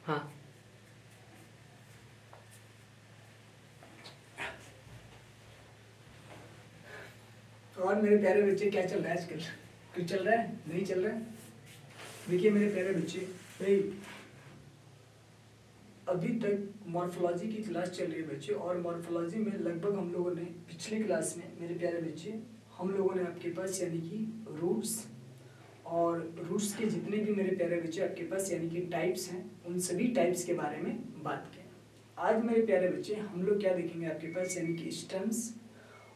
हाँ। और मेरे प्यारे बच्चे क्या चल रहा है आजकल? कुछ चल रहा है? नहीं चल रहा है? देखिए मेरे प्यारे बच्चे, भाई अभी तक मॉर्फोलॉजी की क्लास चल रही है बच्चे, और मॉर्फोलॉजी में लगभग हम लोगों ने पिछले क्लास में मेरे प्यारे बच्चे हम लोगों ने आपके पास यानी कि रूट्स और रूट्स के जितने भी मेरे प्यारे बच्चे आपके पास यानी कि टाइप्स हैं, उन सभी टाइप्स के बारे में बात की। आज मेरे प्यारे बच्चे हम लोग क्या देखेंगे आपके पास यानी कि स्टेम्स,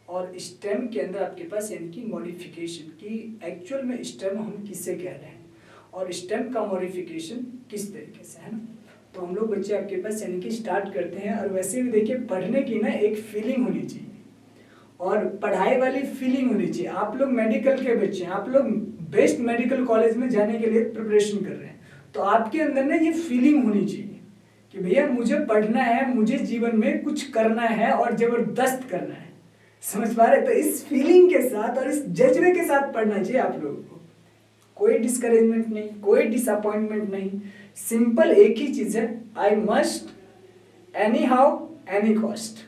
और स्टेम के अंदर आपके पास यानी कि मॉडिफिकेशन की एक्चुअल में स्टेम हम किससे कह रहे हैं और स्टेम का मॉडिफिकेशन किस तरीके से है ना। तो हम लोग बच्चे आपके पास यानी कि स्टार्ट करते हैं। और वैसे भी देखिए पढ़ने की ना एक फीलिंग होनी चाहिए और पढ़ाई वाली फीलिंग होनी चाहिए। आप लोग मेडिकल के बच्चे हैं, आप लोग बेस्ट मेडिकल कॉलेज में जाने के लिए प्रिपरेशन कर रहे हैं, तो आपके अंदर ना ये फीलिंग होनी चाहिए कि भैया मुझे पढ़ना है, मुझे जीवन में कुछ करना है और जबरदस्त करना है। समझ पा रहे? तो इस फीलिंग के साथ और इस जज्बे के साथ पढ़ना चाहिए आप लोगों को। कोई डिस्करेजमेंट नहीं, कोई डिसअपॉइंटमेंट नहीं, सिंपल एक ही चीज है, I must anyhow any cost.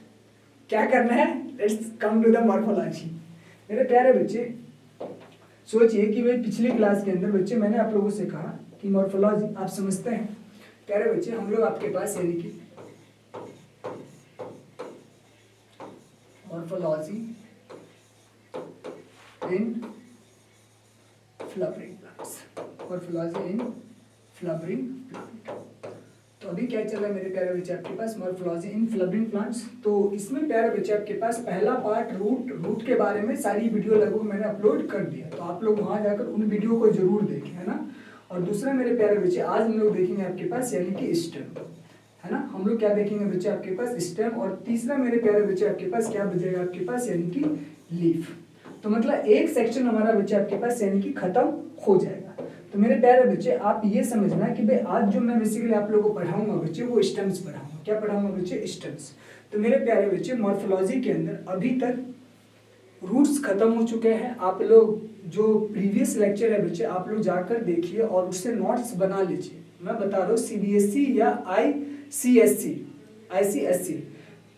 क्या करना है? Let's come to the morphology. मेरे प्यारे बच्चे सोचिए कि भाई पिछली क्लास के अंदर बच्चे मैंने आप लोगों से कहा कि मॉर्फोलॉजी आप समझते हैं। प्यारे बच्चे हम लोग आपके पास यानी कि morphology in flowering plants, morphology in flowering plant. तो अभी क्या चल रहा है मेरे प्यारे बच्चे आपके पास मॉर्फोलॉजी इन फ्लावरिंग प्लांट्स। तो इसमें प्यारे बच्चे आपके पास पहला पार्ट रूट के बारे में सारी वीडियो लगभग मैंने अपलोड कर दिया, तो आप लोग वहां जाकर उन वीडियो को जरूर देखें, है ना। और दूसरा मेरे प्यारे बच्चे आज हम लोग देखेंगे आपके पास यानी कि स्टेम, है ना। हम लोग क्या देखेंगे बच्चे आपके पास? स्टेम। और तीसरा मेरे प्यारे बच्चे आपके पास क्या बचेगा आपके पास यानी कि लीफ। तो मतलब एक सेक्शन हमारा बच्चे आपके पास यानी कि खत्म हो जाएगा। तो मेरे प्यारे बच्चे आप ये समझना कि भाई आज जो मैं बेसिकली आप लोगों को पढ़ाऊंगा बच्चे वो स्टेम्स पढ़ाऊंगा। क्या पढ़ाऊंगा बच्चे? स्टेम्स। तो मेरे प्यारे बच्चे मॉर्फोलॉजी के अंदर अभी तक रूट्स खत्म हो चुके हैं। आप लोग जो प्रीवियस लेक्चर है बच्चे आप लोग जाकर देखिए और उससे नोट्स बना लीजिए। मैं बता रहा हूँ CBSE या ICSE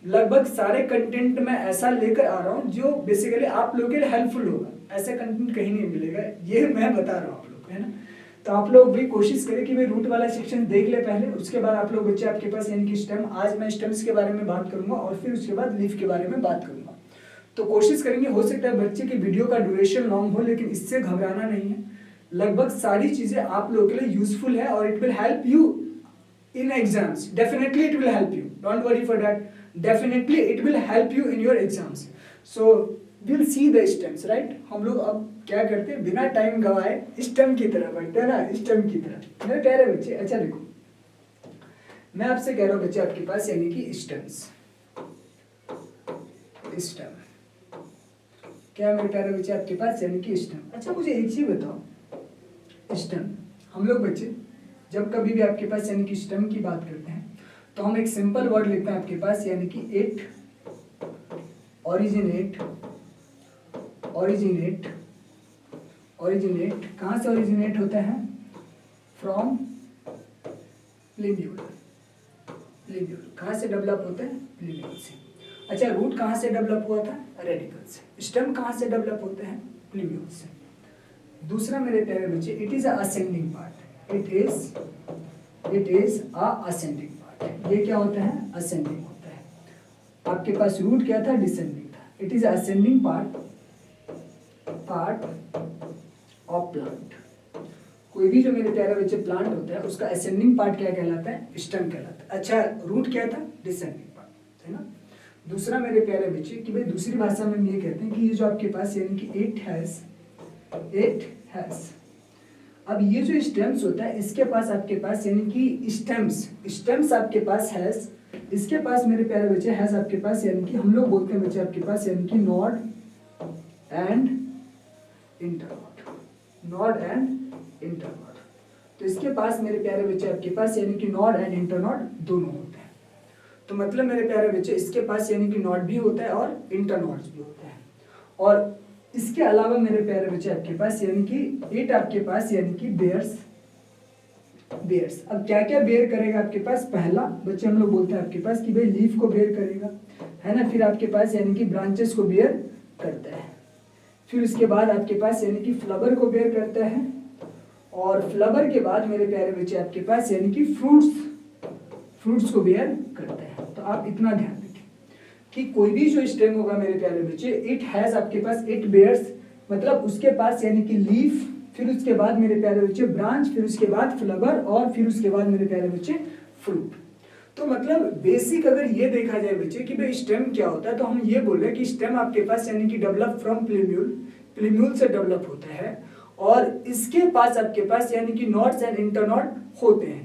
लगभग सारे कंटेंट में ऐसा लेकर आ रहा हूँ जो बेसिकली आप लोगों के लिए हेल्पफुल होगा। ऐसा कंटेंट कहीं नहीं मिलेगा, ये मैं बता रहा हूँ आप लोग, है ना। तो आप लोग भी कोशिश करें कि भाई रूट वाला सेक्शन देख ले पहले, उसके बाद आप लोग बच्चे आपके पास यानी कि स्टेम। आज मैं स्टेम्स के बारे में बात करूंगा और फिर उसके बाद लीफ के बारे में बात करूंगा। तो कोशिश करेंगे, हो सकता है बच्चे की वीडियो का ड्यूरेशन लॉन्ग हो, लेकिन इससे घबराना नहीं है। लगभग सारी चीजें आप लोगों के लिए यूजफुल है और it will help you in exams. Definitely it will help you, don't worry for that. Definitely it will help you in your exams. So will see the stems, right. हम लोग अब क्या करते हैं, बिना टाइम गवाए स्टेम की तरफ बढ़ते हैं ना, स्टेम की तरफ। मेरे प्यारे बच्चे अच्छा देखो, मैं आपसे कह रहा हूँ बच्चे आपके पास यानी कि स्टेम्स, स्टेम क्या मेरे प्यारे बच्चे आपके पास यानी कि स्टेम। अच्छा मुझे एक चीज बताओ, स्टेम हम लोग बच्चे जब कभी भी आपके पास यानी कि स्टेम की बात करते हैं तो हम एक सिंपल वर्ड लिखते हैं आपके पास यानी कि इट ओरिजिनेट। ओरिजिनेट ओरिजिनेट कहाँ से ओरिजिनेट होता है? फ्रॉम प्लीम्यूल। प्लीम्यूल कहाँ से डेवलप होता है? प्लीम्यूल से। अच्छा रूट कहाँ से डेवलप हुआ था? रेडिकल से। स्टेम कहाँ से डेवलप होते हैं? प्लीम्यूल से। दूसरा मेरे प्यारे बच्चे it is a ascending part. It is a ascending part. ये क्या होता है? असेंडिंग होता है। आपके पास रूट क्या था? डिसेंडिंग था। It is ascending part of plant. कोई भी जो मेरे प्यारे बच्चे प्लांट होता है उसका असेंडिंग पार्ट क्या कहलाता है? स्टेम कहलाता है। अच्छा रूट क्या था? डिसेंडिंग पार्ट, है ना। दूसरा मेरे प्यारे बच्चे कि भाई दूसरी भाषा में हम ये कहते हैं कि ये जो आपके पास यानी कि इट हैज। अब ये जो स्टेम्स होता है इसके पास आपके पास यानी कि स्टेम्स आपके पास हैज। इसके पास मेरे प्यारे बच्चे हैज आपके पास यानी कि हम लोग बोलते हैं बच्चे आपके पास यानी कि node and internode. Node and internode. तो इसके पास मेरे प्यारे बच्चे आपके पास यानी कि नोड एंड इंटरनोड दोनों होते हैं। तो मतलब मेरे प्यारे बच्चे इसके पास यानी कि नोड भी होता है और इंटरनोड्स भी होते हैं। और इसके अलावा मेरे प्यारे बच्चे आपके पास यानी कि इट आपके पास यानी कि बेयर्स बेयर्स। अब क्या क्या बेयर करेगा आपके पास, पहला बच्चे हम लोग बोलते हैं आपके पास कि भाई लीफ को बेयर करेगा, है ना, फिर आपके पास यानी कि ब्रांचेस को बेयर करता है, फिर उसके बाद आपके पास यानी कि फ्लावर को बेयर करता है, और फ्लावर के बाद मेरे प्यारे बच्चे आपके पास यानी कि फ्रूट्स को बेयर करता है। तो आप इतना ध्यान रखें कि कोई भी जो स्टेम होगा मेरे प्यारे बच्चे, इट हैज आपके पास 8 बेयर्स, मतलब उसके पास यानी कि लीफ, फिर उसके बाद मेरे प्यारे बच्चे ब्रांच, फिर उसके बाद फ्लावर, और फिर उसके बाद मेरे प्यारे बच्चे फ्रूट। तो मतलब बेसिक अगर ये देखा जाए बच्चे कि भाई स्टेम क्या होता है, तो हम ये बोल रहे हैं कि स्टेम आपके पास यानी कि डेवलप फ्रॉम प्लूम्यूल से डेवलप होता है, और इसके पास आपके पास यानी कि नॉड्स एंड इंटरनॉड होते हैं।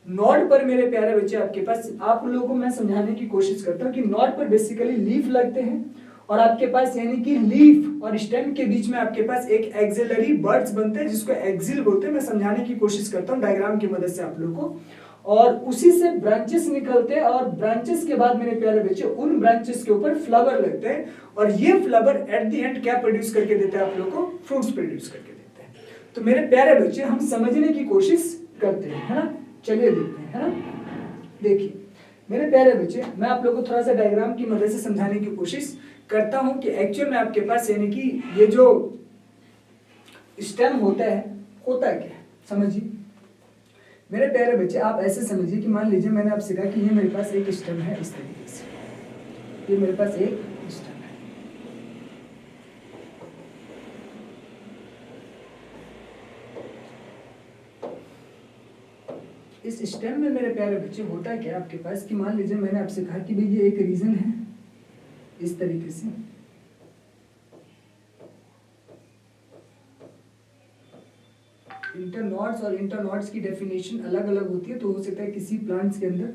नॉड पर मेरे प्यारे बच्चे आपके पास, आप लोगों को मैं समझाने की कोशिश करता हूँ कि नॉड पर बेसिकली लीफ लगते हैं, और आपके पास यानी कि लीफ और स्टेम के बीच में आपके पास एक एक्सिलरी बर्ड्स बनते हैं जिसको एक्सिल बोलते हैं। मैं समझाने की कोशिश करता हूँ डायग्राम की मदद से आप लोगों को, और उसी से ब्रांचेस निकलते हैं, और ब्रांचेस के बाद मेरे प्यारे बच्चे उन ब्रांचेस के ऊपर फ्लावर लगते हैं, और ये फ्लावर एट द एंड क्या प्रोड्यूस करके देते हैं आप लोगों को, फ्रूट्स प्रोड्यूस करके देते हैं। तो मेरे प्यारे बच्चे हम समझने की कोशिश करते हैं, है ना, चलिए देखते हैं, है ना। देखिए मेरे प्यारे बच्चे, मैं आप लोगों को थोड़ा सा डायग्राम की मदद से समझाने की कोशिश करता हूं कि एक्चुअल में आपके पास यानी कि ये जो स्टेम होता क्या है, समझिए मेरे प्यारे बच्चे। आप ऐसे समझिए कि मान लीजिए मैंने आपसे कहा कि ये मेरे पास एक स्टेम है, इस तरीके से, ये मेरे पास एक स्टेम है, इस स्टेम में मेरे प्यारे बच्चे होता क्या आपके पास कि मान लीजिए मैंने आपसे कहा कि भाई ये एक रीजन है, इस तरीके से, इंटरनॉड्स और इंटरनॉड्स की डेफिनेशन अलग अलग होती है। तो हो सकता है किसी प्लांट्स के अंदर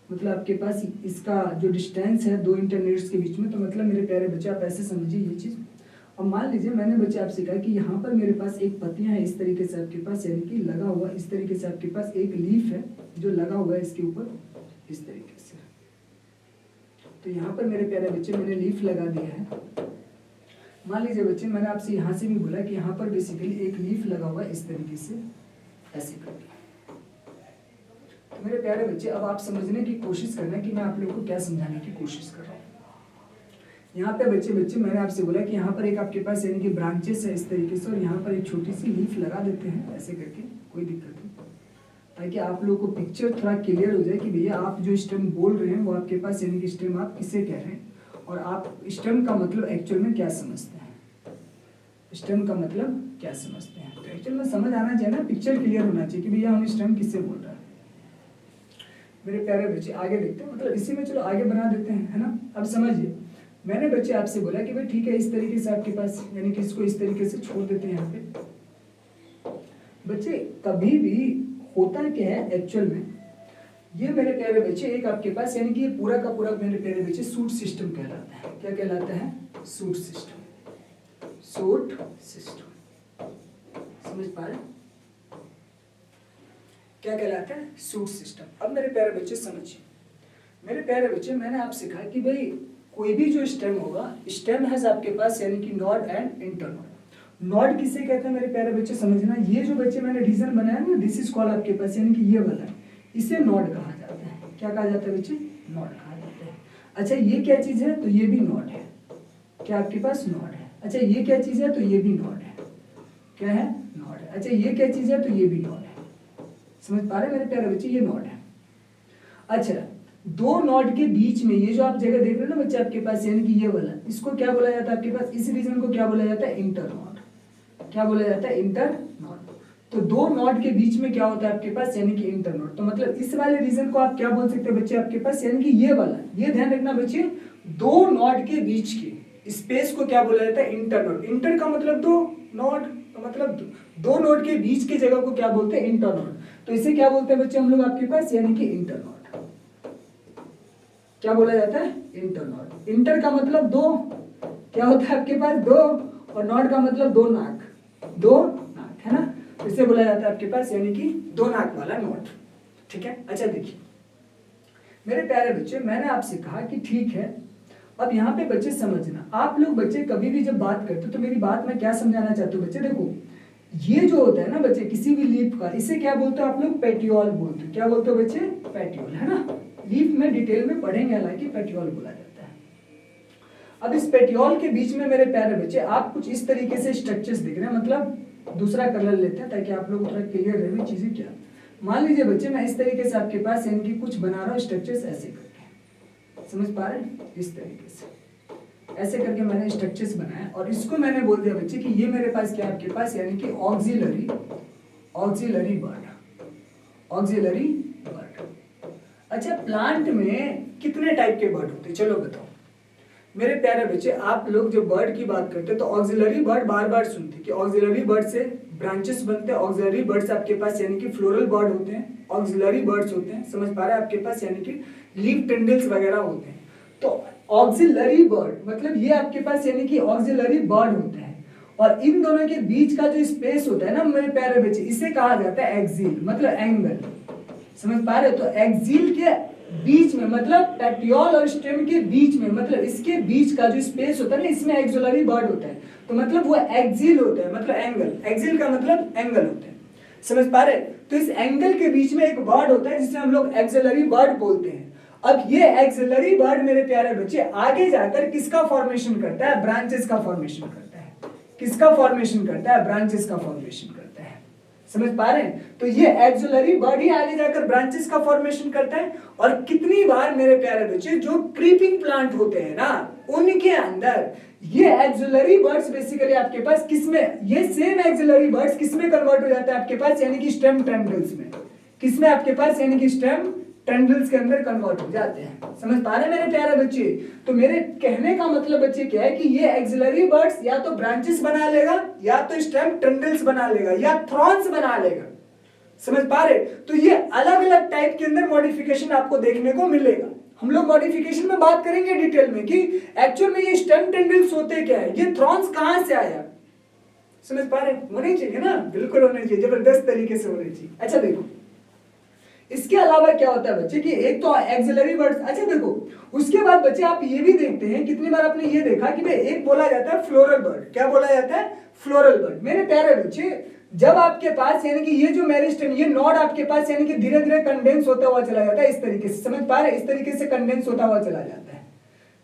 मतलब आपके पास इसका जो डिस्टेंस है दो इंटरनॉड्स के बीच में, तो मतलब मेरे प्यारे बच्चे आप ऐसे समझिए ये चीज़। अब मान लीजिए मैंने बच्चे आपसे कहा कि यहाँ पर मेरे पास एक पत्तियाँ है इस तरीके से आपके पास, यानी कि लगा हुआ इस तरीके से आपके पास एक लीफ है जो लगा हुआ है इसके ऊपर इस तरीके से। तो यहाँ पर मेरे प्यारे बच्चे मैंने लीफ लगा दिया है। मान लीजिए बच्चे मैंने आपसे यहाँ से भी बोला कि यहाँ पर बेसिकली एक लीफ लगा हुआ है इस तरीके से, ऐसे करके। तो मेरे प्यारे बच्चे अब आप समझने की कोशिश करना कि मैं आप लोगों को क्या समझाने की कोशिश कर रहा हूँ। यहाँ पे बच्चे मैंने आपसे बोला कि यहाँ पर एक आपके पास यानी कि ब्रांचेस है इस तरीके से, और यहाँ पर एक छोटी सी लीफ लगा देते हैं ऐसे करके, कोई दिक्कत नहीं, ताकि आप लोगों को पिक्चर थोड़ा क्लियर हो जाए कि भैया आप जो स्टेम बोल रहे हैं वो आपके पास यानी कि स्टेम आप किसे कह रहे हैं, और आप स्टेम का मतलब एक्चुअल में क्या समझते हैं, स्टेम का मतलब क्या समझते हैं। तो एक्चुअल में समझ आना चाहिए ना, पिक्चर क्लियर होना चाहिए कि भैया हम स्टेम किससे बोल रहे हैं। मेरे प्यारे बच्चे आगे देखते हैं, मतलब इसी में चलो आगे बना देते हैं, है ना। अब समझिए मैंने बच्चे आपसे बोला कि भाई ठीक है इस तरीके से आपके पास यानी कि इसको इस तरीके से छोड़ देते हैं यहाँ पे। बच्चे कभी भी होता क्या है एक्चुअल में, ये मेरे प्यारे बच्चे एक आपके पास यानी कि ये पूरा का पूरा मेरे प्यारे बच्चे सूट सिस्टम कहलाता है। क्या कहलाता है? Shoot system. सूट सिस्टम समझ पा रहे? क्या कहलाता है? Shoot system. अब मेरे प्यारे बच्चे समझिए, मेरे प्यारे बच्चे मैंने आपसे कहा कि भाई कोई भी जो स्टेम होगा, स्टेम है आपके पास यानी कि नॉड एंड इंटरनॉड। नॉड किसे कहते हैं मेरे प्यारे बच्चे समझना, ये जो बच्चे मैंने रीजन बनाया ना, दिस इज कॉल्ड आपके पास यानी कि ये वाला, इसे नॉड कहा जाता है। क्या कहा जाता है बच्चे? नॉड कहा जाता है। अच्छा ये क्या चीज है? तो ये भी नॉड है। क्या आपके पास? नॉड है। अच्छा ये क्या चीज है? तो ये भी नॉड है। क्या है? नॉड है। अच्छा ये क्या चीज है? तो ये भी नॉड है। समझ पा रहे मेरे प्यारे बच्चे? ये नॉड है। अच्छा दो नॉड के बीच में ये जो आप जगह देख रहे हो ना बच्चे आपके पास यानी कि ये वाला, इसको क्या बोला जाता है आपके पास? इस रीजन को क्या बोला जाता है? इंटरनॉड। क्या बोला जाता है? इंटरनॉड। तो दो नॉड के बीच में क्या होता है आपके पास यानी कि इंटरनॉड। तो मतलब इस वाले रीजन को आप क्या बोल सकते हैं बच्चे आपके पास यानी कि ये वाला, ये ध्यान रखना बच्चे, दो नॉड के बीच के स्पेस को क्या बोला जाता है? इंटरनॉड। इंटर का मतलब दो, नॉड का मतलब दो नॉड के बीच की जगह को क्या बोलते हैं? इंटरनॉड। तो इसे क्या बोलते हैं बच्चे हम लोग आपके पास यानी कि इंटरनॉड। क्या बोला जाता है? इंटरनॉड। इंटर का मतलब दो, क्या होता है आपके पास? दो, और नॉड का मतलब दो नाक, दो नाक, है ना। इसे बोला जाता है आपके पास यानी कि दो नाक वाला नॉड। ठीक है। अच्छा देखिए मेरे प्यारे बच्चे, मैंने आपसे कहा कि ठीक है, अब यहाँ पे बच्चे समझना, आप लोग बच्चे कभी भी जब बात करते हो तो मेरी बात मैं क्या समझाना चाहती हूँ बच्चे, देखो ये जो होता है ना बच्चे किसी भी लीफ का, इसे क्या बोलते हो आप लोग? पेटियोल बोलते हो। क्या बोलते हो बच्चे? पेटियोल, है ना। लीफ में डिटेल में पढ़ेंगे, हालांकि पेटियोल बोला जाता है। अब इस पेटियोल के बीच में मेरे प्यारे बच्चे आप कुछ इस तरीके से स्ट्रक्चर्स देख रहे हैं, मतलब दूसरा कलर लेते हैं ताकि आप लोग थोड़ा क्लियर रहे चीजें क्या। मान लीजिए बच्चे मैं इस तरीके से आपके पास यानी कि कुछ बना रहा हूँ स्ट्रक्चर्स ऐसे करके, समझ पा रहे हैं? इस तरीके से ऐसे करके मैंने स्ट्रक्चर्स बनाया और इसको मैंने बोल दिया बच्चे कि ये मेरे पास क्या है आपके पास, यानी कि ऑक्सिलरी बर्ड, ऑक्सिलरी बर्ड। अच्छा, प्लांट में कितने टाइप के बर्ड होते हैं चलो बताओ मेरे प्यारे बच्चे। आप लोग जो बर्ड की बात करते हैं तो ऑक्सिलरी बर्ड बार बार सुनते हैं कि ऑक्सिलरी बर्ड से ब्रांचेस बनते हैं। ऑक्सिलरी बर्ड्स आपके पास यानी कि फ्लोरल बर्ड होते हैं, ऑक्सिलरी बर्ड्स होते हैं, समझ पा रहे हैं आपके पास, यानी कि लीफ टेंडल्स वगैरह होते हैं। तो ऑक्सिलरी बर्ड मतलब ये आपके पास यानी कि ऑक्सिलरी बर्ड होते हैं और इन दोनों के बीच का जो स्पेस होता है ना मेरे प्यारे बच्चे, इसे कहा जाता है एक्सिल, मतलब एंगल, समझ पा रहे हो? तो एक्सिल के बीच में मतलब पेटियोल और स्टेम के बीच में, मतलब इसके बीच का जो स्पेस होता है ना, इसमें एक्सिलरी बर्ड होता है। तो मतलब वो एक्सिल होता है, मतलब एंगल, एक्सिल का मतलब एंगल होता है, समझ पा रहे? तो इस एंगल के बीच में एक बर्ड होता है जिसे हम लोग एक्सिलरी बर्ड बोलते हैं। अब ये एक्सिलरी बर्ड मेरे प्यारे बच्चे आगे जाकर किसका फॉर्मेशन करता है? ब्रांचेस का फॉर्मेशन करता है। किसका फॉर्मेशन करता है? ब्रांचेस का फॉर्मेशन करता है, समझ पा रहे हैं? तो ये एक्सिलरी बर्ड ही आगे जाकर ब्रांचेस का फॉर्मेशन करता है। और कितनी बार मेरे प्यारे बच्चे जो क्रीपिंग प्लांट होते हैं ना उनके अंदर ये एक्सिलरी बर्ड्स बेसिकली आपके पास किसमें, ये सेम एक्सिलरी बर्ड्स किसमें कन्वर्ट हो जाता है आपके पास, यानी कि स्टेम टेंडल्स में। किसमें आपके पास, यानी कि स्टेम टेंडल्स के अंदर कन्वर्ट हो जाते हैं, समझ पा रहे हैं मेरे प्यारे बच्चे? तो मेरे कहने का मतलब बच्चे क्या है कि ये एक्सिलरी बर्ड्स या तो ब्रांचेस बना लेगा, या तो स्टेम टेंडल्स बना लेगा, या थ्रॉन्स बना लेगा, समझ पा रहे? तो ये अलग अलग टाइप के अंदर मॉडिफिकेशन आपको देखने को मिलेगा। हम लोग मॉडिफिकेशन में बात करेंगे डिटेल में कि एक्चुअल में ये स्टेम टेंडल्स होते क्या है, ये थ्रॉन्स कहां से आया, समझ पा रहे? होने चाहिए ना, बिल्कुल होने चाहिए, जबरदस्त तरीके से होने चाहिए। अच्छा देखो इसके अलावा क्या होता है बच्चे कि एक तो एक्सिलरी वर्ड्स, अच्छा देखो उसके बाद बच्चे आप ये भी देखते हैं, कितनी बार आपने ये देखा कि भाई एक बोला जाता है फ्लोरल बर्ड। क्या बोला जाता है? Floral bird. मेरे प्यारे बच्चे जब आपके पास यानी कि ये जो मेरिस्टेम, ये नोड आपके पास यानी कि धीरे धीरे कंडेंस होता हुआ चला जाता है, इस तरीके से, समझ पा रहे? इस तरीके से कंडेंस होता हुआ चला जाता है।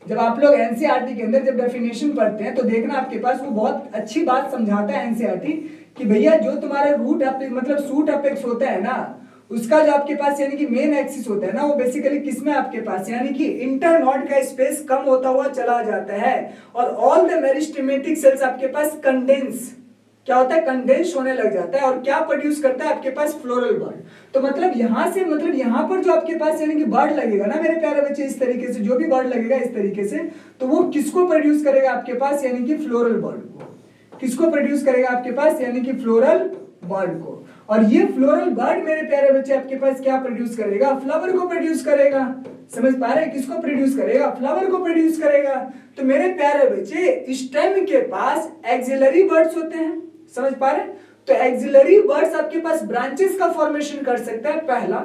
जब आप लोग एनसीईआरटी के अंदर जब डेफिनेशन पढ़ते हैं तो देखना आपके पास वो बहुत अच्छी बात समझाता है एनसीईआरटी कि भैया जो तुम्हारा रूट मतलब सूट अपेक्स होता है ना, उसका जो आपके पास यानी कि मेन एक्सिस होता है ना, वो बेसिकली किसमें आपके पास यानी कि इंटर नोड का स्पेस कम होता हुआ चला जाता है और ऑल द मेरिस्टेमेटिक सेल्स आपके पास कंडेंस, क्या होता है? कंडेंस होने लग जाता है और क्या प्रोड्यूस करता है आपके पास? Floral bird. तो मतलब यहां से, मतलब यहां पर जो आपके पास यानी कि बर्ड लगेगा ना मेरे प्यारे बच्चे, इस तरीके से जो भी बर्ड लगेगा इस तरीके से, तो वो किसको प्रोड्यूस करेगा आपके पास? यानी कि फ्लोरल बर्ड को। किसको प्रोड्यूस करेगा आपके पास? यानी कि फ्लोरल बर्ड को। और ये फ्लोरल बर्ड मेरे प्यारे बच्चे आपके पास क्या प्रोड्यूस करेगा? फ्लावर को प्रोड्यूस करेगा, समझ पा रहे हैं? किसको प्रोड्यूस करेगा? फ्लावर को प्रोड्यूस करेगा। तो मेरे प्यारे बच्चे स्टेम के पास एक्सिलरी बर्ड्स होते हैं, समझ पा रहे हैं? तो एक्सिलरी बर्ड्स आपके पास ब्रांचेस का फॉर्मेशन कर सकता है, पहला।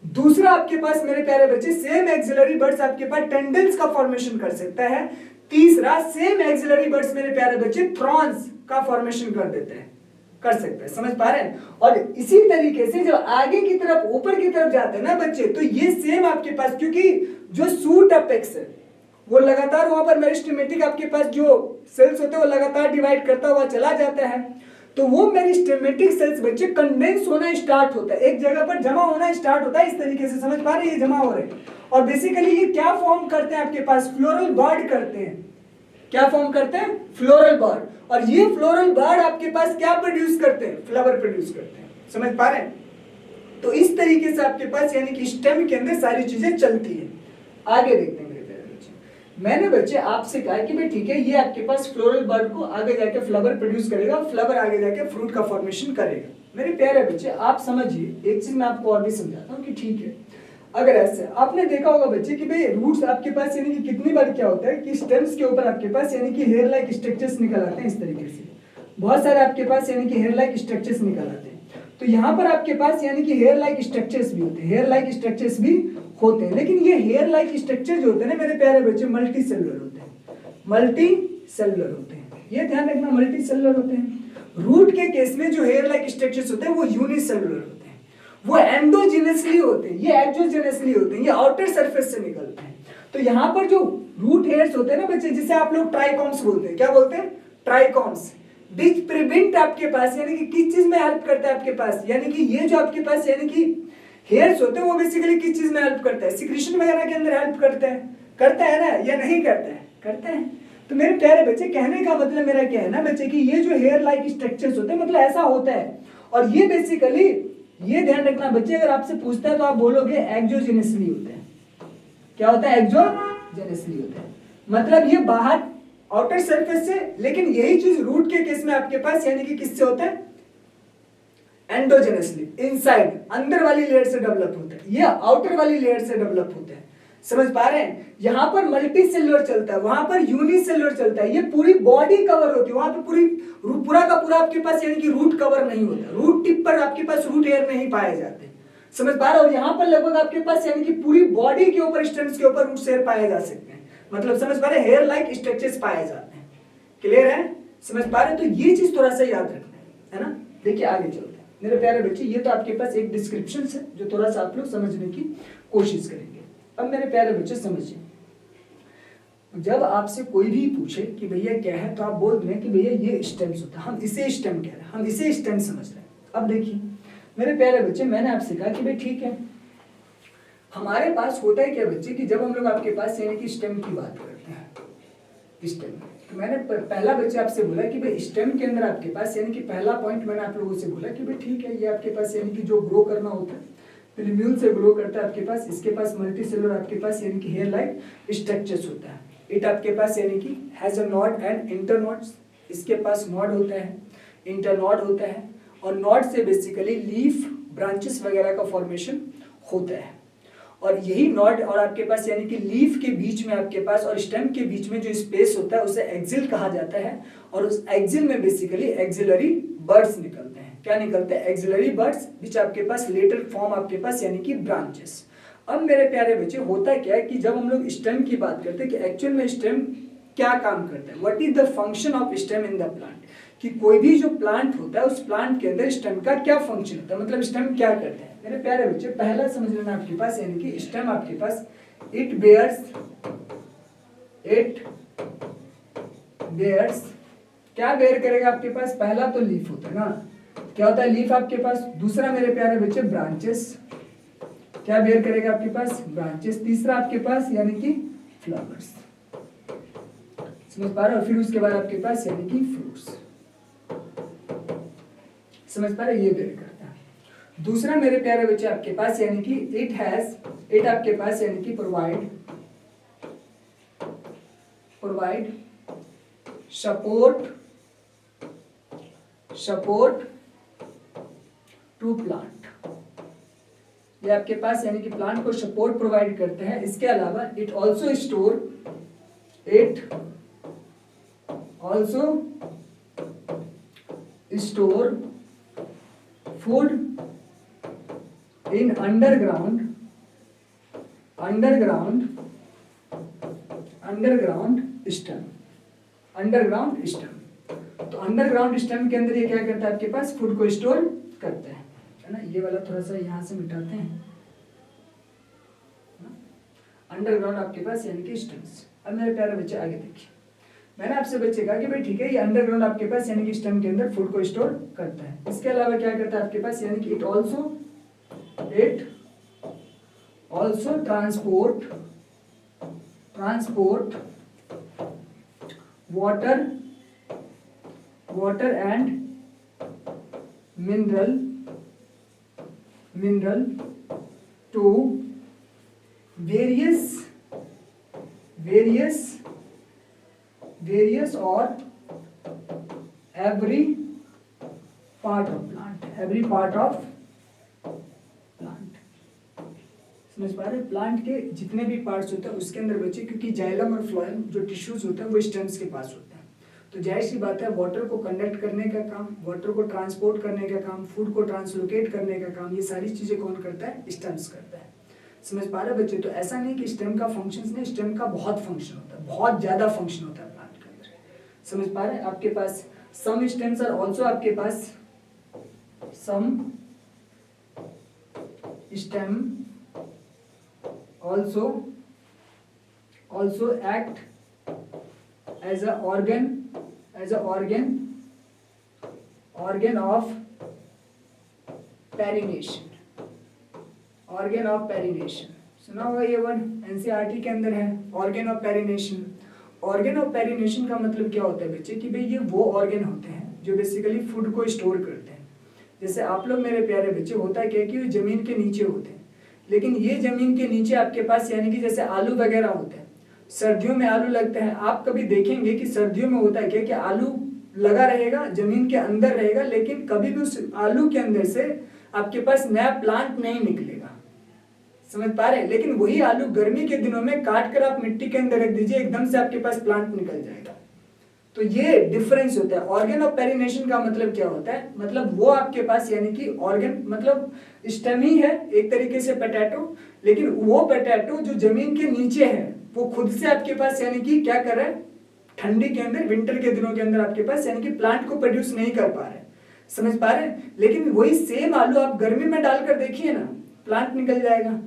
दूसरा आपके पास मेरे प्यारे बच्चे सेम एक्सिलरी बर्ड्स आपके पास टेंडल्स का फॉर्मेशन कर सकता है। तीसरा सेम एक्सिलरी बर्ड्स मेरे प्यारे बच्चे थ्रॉन्स का फॉर्मेशन कर देते हैं, कर सकते हैं, समझ पा रहे हैं? और इसी तरीके से जब आगे की तरफ ऊपर की तरफ जाते हैं ना बच्चे, तो ये सेम आपके पास, क्योंकि जो सूट अपेक्स है वो लगातार वहां पर मेरिस्टेमेटिक आपके पास जो सेल्स होते हैं वो लगातार डिवाइड करता हुआ चला जाता है। तो वो मेरिस्टेमेटिक सेल्स बच्चे कंडेंस होना स्टार्ट होता है, एक जगह पर जमा होना स्टार्ट होता है, इस तरीके से, समझ पा रहे हैं? ये जमा हो रहे हैं और बेसिकली ये क्या फॉर्म करते हैं आपके पास? फ्लोरल बर्ड करते हैं। क्या फॉर्म करते हैं? Floral bird. और ये फ्लोरल बर्ड आपके पास क्या प्रोड्यूस करते हैं? फ्लावर प्रोड्यूस करते हैं, समझ पा रहे हैं? तो इस तरीके से आपके पास यानी कि स्टेम के अंदर सारी चीजें चलती है। आगे देखते हैं मेरे प्यारे बच्चे। मैंने बच्चे आपसे कहा कि भाई ठीक है, ये आपके पास फ्लोरल बर्ड को आगे जाके फ्लावर प्रोड्यूस करेगा, फ्लावर आगे जाके फ्रूट का फॉर्मेशन करेगा। मेरे प्यारे बच्चे आप समझिए, एक चीज मैं आपको और भी समझाता हूँ कि ठीक है, अगर ऐसे आपने देखा होगा बच्चे कि भाई रूट्स आपके पास यानी कि कितनी बार क्या होता है कि स्टेम्स के ऊपर आपके पास यानी कि हेयर लाइक स्ट्रक्चर्स निकल आते हैं, इस तरीके से बहुत सारे आपके पास यानी कि हेयर लाइक स्ट्रक्चर्स निकल आते हैं। तो यहाँ पर आपके पास यानी कि हेयर लाइक स्ट्रक्चर्स भी होते हैं, हेयर लाइक स्ट्रक्चर्स भी होते हैं। लेकिन ये हेयर लाइक स्ट्रक्चर जो होते हैं ना मेरे प्यारे बच्चे, मल्टी सेलुलर होते हैं, मल्टी सेलुलर होते हैं। ये ध्यान रखना, मल्टी सेलुलर होते हैं। रूट के केस में जो हेयर लाइक स्ट्रक्चर्स होते हैं वो यूनिसेलुलर होते हैं, वो एंडोजिनसली होते हैं, ये एक्सोजिनसली होते हैं, ये आउटर सरफेस से निकलते हैं। तो यहाँ पर जो रूट हेयर्स होते हैं ना बच्चे, जिसे आप लोग ट्राइकॉम्स बोलते हैं, क्या बोलते हैं? ट्राइकॉम्स, विच प्रिवेंट आपके पास, यानी कि किस चीज में हेल्प करता है आपके पास, यानी कि ये जो आपके पास यानी कि हेयर्स होते हैं वो बेसिकली किस चीज में हेल्प करता है? सिक्रीशन वगैरह के अंदर हेल्प करता है ना, या नहीं करता है? करता है। तो मेरे प्यारे बच्चे, कहने का मतलब मेरा क्या है ना बच्चे कि ये जो हेयर लाइक स्ट्रक्चर्स होते हैं मतलब ऐसा होता है, और ये बेसिकली ये ध्यान रखना बच्चे, अगर आपसे पूछता है तो आप बोलोगे एक्सोजेनसली होते हैं। क्या होता है? एक्सोजेनसली होता है, मतलब ये बाहर आउटर सरफेस से, लेकिन यही चीज रूट के केस में आपके पास यानी कि किससे होता है? एंडोजेनसली, इनसाइड, अंदर वाली लेयर से डेवलप होता है, ये आउटर वाली लेयर से डेवलप होता है। समझ पा रहे हैं? यहाँ पर मल्टी सेलुलर चलता है, वहां पर यूनिसेलुलर चलता है, ये पूरी बॉडी कवर होती है, वहां पे पूरा का पूरा आपके पास यानी कि रूट कवर नहीं होता, रूट टिप पर आपके पास रूट हेयर नहीं पाए जाते। समझ पा रहे हो? और यहाँ पर लगभग आपके पास यानी कि पूरी बॉडी के ऊपर, स्टेम्स के ऊपर रूट हेयर पाए जा सकते हैं, मतलब समझ पा रहे हैं? हेयर लाइक स्ट्रक्चर्स पाए जाते हैं। क्लियर है? समझ पा रहे हैं? तो ये चीज थोड़ा सा याद रखना है ना। देखिए आगे चलते हैं मेरे प्यारे बच्चे, ये तो आपके पास एक डिस्क्रिप्शन है जो थोड़ा सा आप लोग समझने की कोशिश करेंगे। अब मेरे प्यारे बच्चे समझिए, जब आपसे कोई भी पूछे कि भैया क्या है, तो आप बोल दें कि भैया ये स्टेम्स होता है, हम इसे स्टेम कह रहे हैं, हम इसे स्टेम समझ रहे हैं। अब देखिए मेरे प्यारे बच्चे, मैंने आपसे कहा कि भाई ठीक है, हमारे पास होता है क्या बच्चे कि जब हम लोग आपके पास यानी कि स्टेम की बात करते हैं, स्टेम, तो मैंने पहला बच्चे आपसे बोला कि भाई स्टेम के अंदर आपके पास यानी कि पहला पॉइंट मैंने आप लोगों से बोला कि भाई ठीक है, ये आपके पास यानी कि जो ग्रो करना होता है प्रीम्यूल से ग्रो करता है आपके पास, इसके पास मल्टी सेलुलर आपके पास यानी कि हेयर लाइक स्ट्रक्चर्स होता है। इट आपके पास यानी कि हैज अ नॉड एंड इंटरनॉड्स, इसके पास नॉड होता है, इंटरनॉड होता है, और नॉड से बेसिकली लीफ, ब्रांचेस वगैरह का फॉर्मेशन होता है। और यही नॉड और आपके पास यानी कि लीफ के बीच में आपके पास और स्टेम के बीच में जो स्पेस होता है उसे एक्सिल कहा जाता है, और उस एक्सिल में बेसिकली एक्सिलरी बर्ड्स निकलते हैं। क्या निकलते हैं? एक्सिलरी बर्ड्स, विच आपके पास लेटर फॉर्म आपके पास यानी कि ब्रांचेस। अब मेरे प्यारे बच्चे, होता क्या है कि जब हम लोग स्टेम की बात करते हैं कि एक्चुअल में स्टेम क्या काम करता है, what is the function of stem in the plant, कि कोई भी जो प्लांट होता है उस प्लांट के अंदर स्टेम का क्या फंक्शन होता है, मतलब स्टेम क्या करता है। मेरे प्यारे बच्चे, पहला समझ लेना आपके पास यानी कि स्टेम आपके पास इट बेयर्स क्या बेयर करेगा आपके पास? पहला तो लीफ होता है ना, क्या होता है? लीफ आपके पास। दूसरा मेरे प्यारे बच्चे ब्रांचेस, क्या बेयर करेगा आपके पास? ब्रांचेस। तीसरा आपके पास यानी कि फ्लावर्स, समझ पा रहे हो? फिर उसके बाद आपके पास यानी कि फ्रूट्स, समझ पा रहे? ये बेयर करता है। दूसरा मेरे प्यारे बच्चे आपके पास यानी कि इट आपके पास यानी कि प्रोवाइड सपोर्ट टू प्लांट, ये आपके पास यानी कि प्लांट को सपोर्ट प्रोवाइड करते हैं। इसके अलावा it also store food in underground stem. तो अंडरग्राउंड स्टेम के अंदर ये क्या करता है? आपके पास फूड को स्टोर करता है ना। ये वाला थोड़ा सा यहाँ से मिटाते हैं, अंडरग्राउंड आपके पास यानी कि स्टेम्स। अब मेरे प्यारे बच्चे आगे देखिए, मैंने आपसे बच्चे कहा कि भाई ठीक है, ये अंडरग्राउंड आपके पास यानी कि स्टेम के अंदर फूड को स्टोर करता है। इसके अलावा क्या करता है आपके पास यानी कि it also transport water and mineral to various or every part of plant, समझ पा रहे? प्लांट के जितने भी पार्ट्स होते हैं उसके अंदर बच्चे, क्योंकि जाइलम और फ्लोएम जो टिश्यूज होते हैं वो स्टेम्स के पास होते हैं, तो जाहिर सी बात है वाटर को कंडक्ट करने का काम, वाटर को ट्रांसपोर्ट करने का काम, फूड को ट्रांसलोकेट करने का काम, ये सारी चीजें कौन करता है? स्टेम्स करता है। समझ पा रहे बच्चे? तो ऐसा नहीं कि स्टेम का फंक्शन नहीं, स्टेम का बहुत फंक्शन होता है, बहुत ज्यादा फंक्शन होता है प्लांट के अंदर। समझ पा रहे? आपके पास सम स्टेम्स आर ऑल्सो आपके पास, some stem also act as a organ of perennation, organ of perennation सुना होगा ये वर्ड, एनसीईआरटी के अंदर है, organ of perennation. Organ of perennation का मतलब क्या होता है बच्चे कि भाई ये वो ऑर्गन होते हैं जो बेसिकली फूड को स्टोर करते हैं। जैसे आप लोग मेरे प्यारे बच्चे, होता है क्या कि ये जमीन के नीचे होते हैं, लेकिन ये जमीन के नीचे आपके पास यानी कि जैसे आलू वगैरह होते हैं, सर्दियों में आलू लगते हैं, आप कभी देखेंगे कि सर्दियों में होता है क्या कि आलू लगा रहेगा, जमीन के अंदर रहेगा, लेकिन कभी भी उस आलू के अंदर से आपके पास नया प्लांट नहीं निकलेगा, समझ पा रहे हैं। लेकिन वही आलू गर्मी के दिनों में काट कर आप मिट्टी के अंदर रख दीजिए, एकदम से आपके पास प्लांट निकल जाएगा। तो ये डिफरेंस होता है। ऑर्गन ऑफ पेरिनेशन का मतलब क्या होता है, मतलब वो आपके पास यानी कि ऑर्गन मतलब स्टेम ही है एक तरीके से पोटैटो, लेकिन वो पोटैटो जो जमीन के नीचे है वो खुद से आपके पास यानी कि क्या कर रहा है, ठंडी के अंदर, विंटर के दिनों के अंदर आपके पास यानी कि प्लांट को प्रोड्यूस नहीं कर पा रहे, समझ पा रहे हैं। लेकिन वही सेम आलू आप गर्मी में डालकर देखिए ना, प्लांट निकल जाएगा,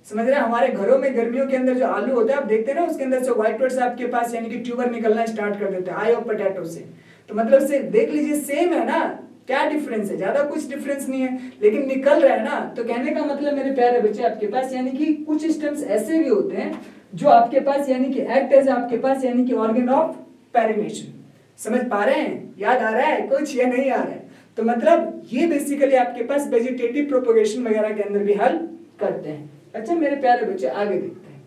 समझ रहे हैं। हमारे घरों में गर्मियों के अंदर जो आलू होता है आप देखते हैं ना, उसके अंदर से व्हाइट वर्ड से आपके पास यानी कि ट्यूबर निकलना स्टार्ट कर देते हैं आई ऑफ पोटैटो से। तो मतलब से देख लीजिए सेम है ना, क्या डिफरेंस है, ज्यादा कुछ डिफरेंस नहीं है, लेकिन निकल रहा है ना। तो कहने का मतलब मेरे प्यारे बच्चे आपके पास यानी कि कुछ स्टेम्स ऐसे भी होते हैं जो आपके पास यानी कि एक्ट एज आपके पास यानी कि ऑर्गन ऑफ पेरिनेशन, समझ पा रहे हैं, याद आ रहा है कुछ या नहीं आ रहा है। तो मतलब ये बेसिकली आपके पास वेजिटेटिव प्रोपोगेशन वगैरह के अंदर भी हेल्प करते हैं। अच्छा मेरे प्यारे बच्चे आगे देखते हैं,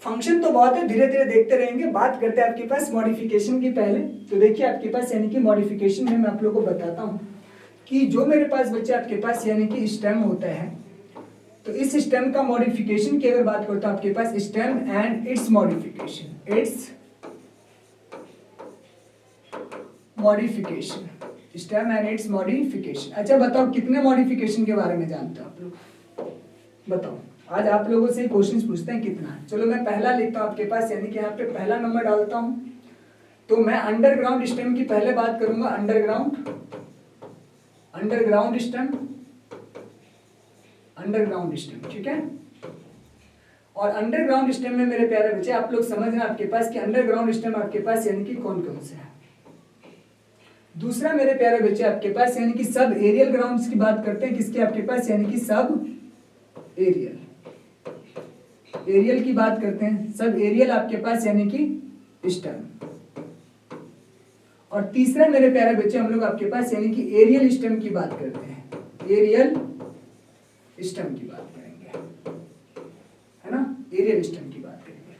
फंक्शन तो बहुत है, धीरे धीरे देखते रहेंगे। बात करते हैं आपके पास मॉडिफिकेशन की पहले। तो देखिए आपके पास यानी कि मॉडिफिकेशन में मैं आप लोगों को बताता हूं कि जो मेरे पास बच्चे आपके पास यानी कि स्टेम होता है, तो इस स्टेम का मॉडिफिकेशन की अगर बात करता हूं आपके पास stem and its modification, its modification, stem and its modification. अच्छा बताओ कितने मॉडिफिकेशन के बारे में जानते हो आप लोग, बताओ। आज आप लोगों से क्वेश्चंस पूछते हैं कितना। चलो मैं पहला लिखता हूं आपके पास यानी कि यहाँ पे पहला नंबर डालता हूं। तो मैं अंडरग्राउंड स्टेम की पहले बात करूंगा, अंडरग्राउंड स्टेम, ठीक है। और अंडरग्राउंड स्टेम में मेरे प्यारे बच्चे आप लोग समझना आपके पास कि अंडरग्राउंड स्टेम आपके पास यानी कि कौन कौन से है। दूसरा मेरे प्यारे बच्चे आपके पास यानी कि सब एरियल ग्राउंड्स की बात करते हैं, किसके आपके पास यानी कि सब एरियल की बात करते हैं, सब एरियल आपके पास यानी कि स्टेम। और तीसरा मेरे प्यारे बच्चे हम लोग आपके पास यानी कि एरियल स्टेम की बात करते हैं, एरियल स्टेम की बात करेंगे, है ना, एरियल स्टेम की बात करेंगे।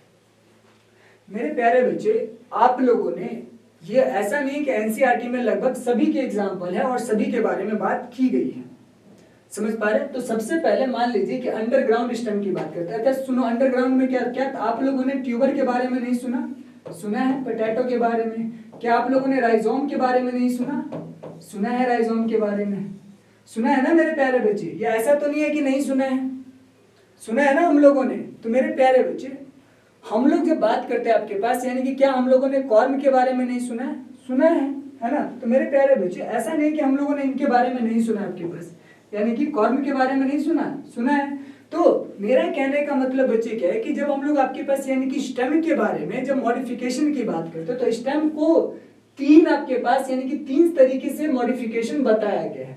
मेरे प्यारे बच्चे आप लोगों ने ये ऐसा नहीं कि एनसीईआरटी में लगभग सभी के एग्जाम्पल है और सभी के बारे में बात की गई है, समझ पा रहे हैं। तो सबसे पहले मान लीजिए कि अंडरग्राउंड स्टेम की बात करते हैं। अच्छा सुनो, अंडरग्राउंड में क्या क्या आप लोगों ने ट्यूबर के बारे में नहीं सुना, सुना है पोटैटो के बारे में। क्या आप लोगों ने राइजोम के बारे में नहीं सुना, सुना है राइजोम के बारे में, सुना है ना मेरे प्यारे बच्चे। ये ऐसा तो नहीं है कि नहीं सुना है, सुना है ना हम लोगों ने। तो मेरे प्यारे बच्चे हम लोग जब बात करते हैं आपके पास यानी कि क्या हम लोगों ने कॉर्न के बारे में नहीं सुना है, सुना है ना। तो मेरे प्यारे बच्चे ऐसा नहीं कि हम लोगों ने इनके बारे में नहीं सुना आपके पास, यानी कि कॉर्न के बारे में नहीं सुना, सुना है। तो मेरा कहने का मतलब बच्चे क्या है कि जब हम लोग आपके पास यानी कि स्टेम के बारे में जब मॉडिफिकेशन की बात करते हैं तो स्टेम को तीन आपके पास यानी कि तीन तरीके से मॉडिफिकेशन बताया गया है।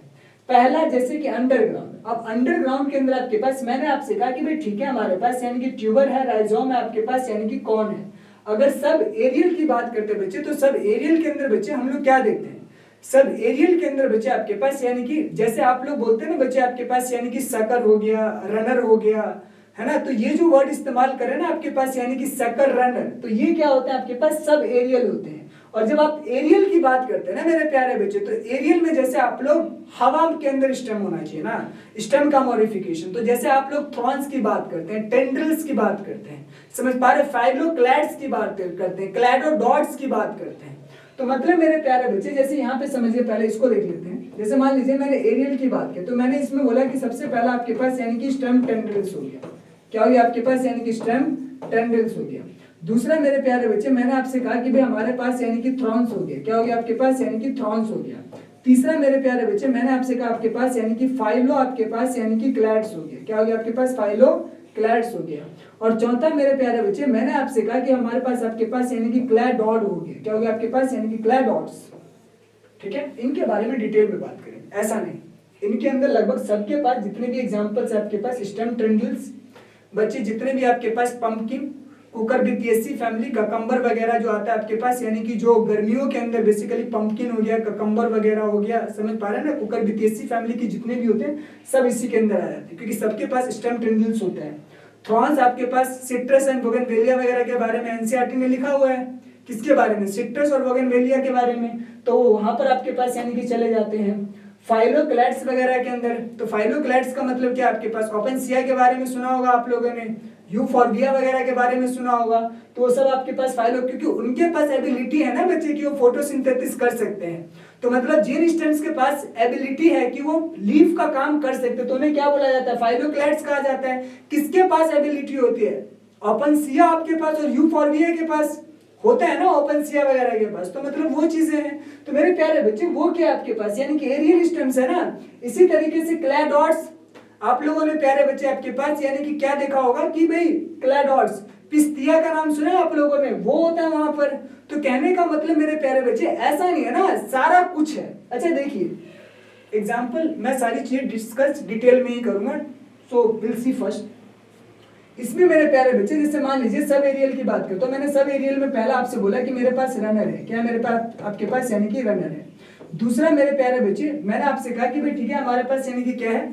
पहला जैसे कि अंडरग्राउंड। अब अंडरग्राउंड के अंदर आपके पास मैंने आपसे कहा कि भाई ठीक है हमारे पास यानी कि ट्यूबर है, राइजोम है आपके पास यानी कि कौन है। अगर सब एरियल की बात करते बच्चे तो सब एरियल के अंदर बच्चे हम लोग क्या देखते हैं, सब एरियल के अंदर बच्चे आपके पास यानी कि जैसे आप लोग बोलते हैं ना बच्चे आपके पास यानी कि सकर हो गया, रनर हो गया, है ना। तो ये जो वर्ड इस्तेमाल करें ना आपके पास यानी कि सकर, रनर, तो ये क्या होता है आपके पास सब एरियल होते हैं। और जब आप एरियल की बात करते हैं ना मेरे प्यारे बच्चे, तो एरियल में जैसे आप लोग हवा के अंदर स्टेम होना चाहिए ना, स्टेम का मॉडिफिकेशन। तो जैसे आप लोग थ्रॉन्स की बात करते हैं, टेंड्रिल्स की बात करते हैं, समझ पा रहे, फाइब्रोक्लैड्स की बात करते हैं, क्लैडोडॉट्स की बात करते हैं। तो मतलब मेरे प्यारे बच्चे जैसे यहाँ पे समझिए, पहले इसको देख लेते हैं। जैसे मान लीजिए मैंने एरियल की बात की तो मैंने इसमें बोला कि सबसे पहला आपके पास यानी कि स्टेम टेंड्रिल्स हो गया। क्या हो गया आपके पास यानी कि स्टेम टेंड्रिल्स हो गया। दूसरा मेरे प्यारे बच्चे मैंने आपसे कहा कि भाई हमारे पास यानी कि थ्रॉन्स हो गया, क्या हो गया आपके पास, यानी कि थ्रॉन्स हो गया। तीसरा मेरे प्यारे बच्चे मैंने आपसे कहा आपके पास यानी कि फाइलो आपके पास यानी कि क्लैड्स हो गया, क्या हो गया आपके पास, फाइलो क्लैड्स हो गया। और चौथा मेरे प्यारे बच्चे मैंने आपसे कहा कि हमारे पास आपके पास यानी कि क्लैडॉड हो गया, क्या हो गया आपके पास, यानी कि क्लैडॉड्स। ठीक है, इनके बारे में डिटेल में बात करें, ऐसा नहीं, इनके अंदर लगभग सबके पास जितने भी एग्जांपल्स है आपके पास, स्टेम ट्रेंडल्स बच्चे, जितने भी आपके पास पंपकिन, कुकुरबिटेसी फैमिली, ककम्बर वगैरह जो आता है आपके पास, यानी कि जो गर्मियों के अंदर बेसिकली पंपकिन हो गया, ककम्बर वगैरह हो गया, समझ पा रहे हैं ना, कुकुरबिटेसी फैमिली की जितने भी होते हैं सब इसी के अंदर आ जाते हैं, क्योंकि सबके पास स्टेम ट्रेंडल्स होता है। थ्रॉन्स आपके पास सिट्रस एंड बोगनवेलिया वगैरह के बारे में एनसीईआरटी में लिखा हुआ है, किसके बारे में, सिट्रस और बोगनवेलिया के बारे में, तो वहां पर आपके पास यानी कि चले जाते हैं। फाइलोक्लैड्स वगैरह के अंदर, तो फाइलोक्लैड्स का मतलब क्या आपके पास, ओपेनसिया के बारे में सुना होगा आप लोगों ने, यूफोर्बिया वगैरह के बारे में सुना होगा, तो वो सब आपके पास फाइलो, क्योंकि उनके पास एबिलिटी है ना बच्चे कि वो फोटोसिंथेसिस कर सकते हैं, तो मतलब जिन स्टेम्स के पास एबिलिटी है कि वो लीफ का काम कर सकते, तो उन्हें क्या बोला जाता है, फाइलोक्लैड्स कहा जाता है। किसके पास एबिलिटी होती है, ओपेनसिया आपके पास और यूफोर्बिया के पास होता है ना, ओपेनसिया वगैरह के पास, तो मतलब वो चीजें हैं। तो मेरे प्यारे बच्चे वो क्या आपके पास, यानी कि एरियल स्टेम्स है ना। इसी तरीके से क्लैडॉट्स आप लोगों ने प्यारे बच्चे आपके पास यानी कि क्या देखा होगा कि भाई क्लैडॉट्स, पिस्तिया का नाम सुना है आप लोगों ने, वो होता है वहां पर। तो कहने का मतलब मेरे प्यारे बच्चे ऐसा नहीं है ना, सारा कुछ है। अच्छा देखिए एग्जाम्पल, मैं सारी चीजें डिस्कस डिटेल में ही करूंगा, सो विल सी फर्स्ट। इसमें मेरे प्यारे बच्चे जैसे मान लीजिए सब एरियल की बात करें, तो मैंने सब एरियल में पहला आपसे बोला कि मेरे पास रनर है, क्या मेरे पास आपके पास यानी कि रनर है। दूसरा मेरे प्यारे बच्चे मैंने आपसे कहा कि भाई ठीक है हमारे पास यानी कि क्या है,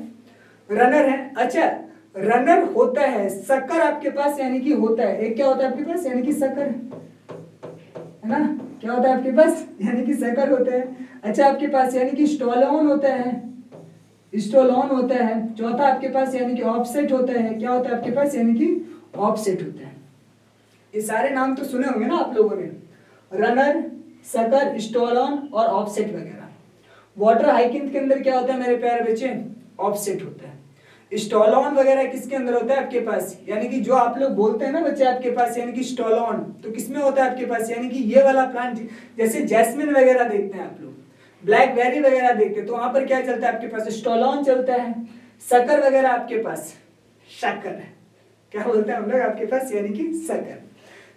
रनर है। अच्छा रनर होता है, शक्कर आपके पास यानी कि होता है, एक क्या होता है आपके पास, यानी कि शक्कर है ना, क्या होता है आपके पास, यानी कि शक्कर होता है। अच्छा आपके पास यानी कि स्टोलोन होता है, स्टोलोन होता है। चौथा आपके पास यानी कि ऑफसेट होता है, क्या होता है आपके पास, यानी कि ऑफसेट होता है। ये सारे नाम तो सुने होंगे ना आप लोगों ने, रनर, शक्कर, स्टोलोन और ऑफसेट वगैरह। वाटर हाइकिंग के अंदर क्या होता है मेरे प्यारे बच्चे, ऑफसेट होता है। स्टोलोन वगैरह किसके अंदर होता है आपके पास, यानी कि जो आप लोग बोलते हैं ना बच्चे आपके पास यानी कि स्टोलोन, तो किसमें होता है आपके पास, यानी कि ये वाला प्लांट, जैसे जैस्मिन वगैरह देखते हैं आप लोग, ब्लैकबेरी वगैरह देखते हैं, तो वहां पर क्या चलता है आपके पास, स्टोलोन चलता है। शक्कर वगैरह आपके पास, शक्कर है, क्या बोलते हैं हम लोग आपके पास, यानी कि शक्कर।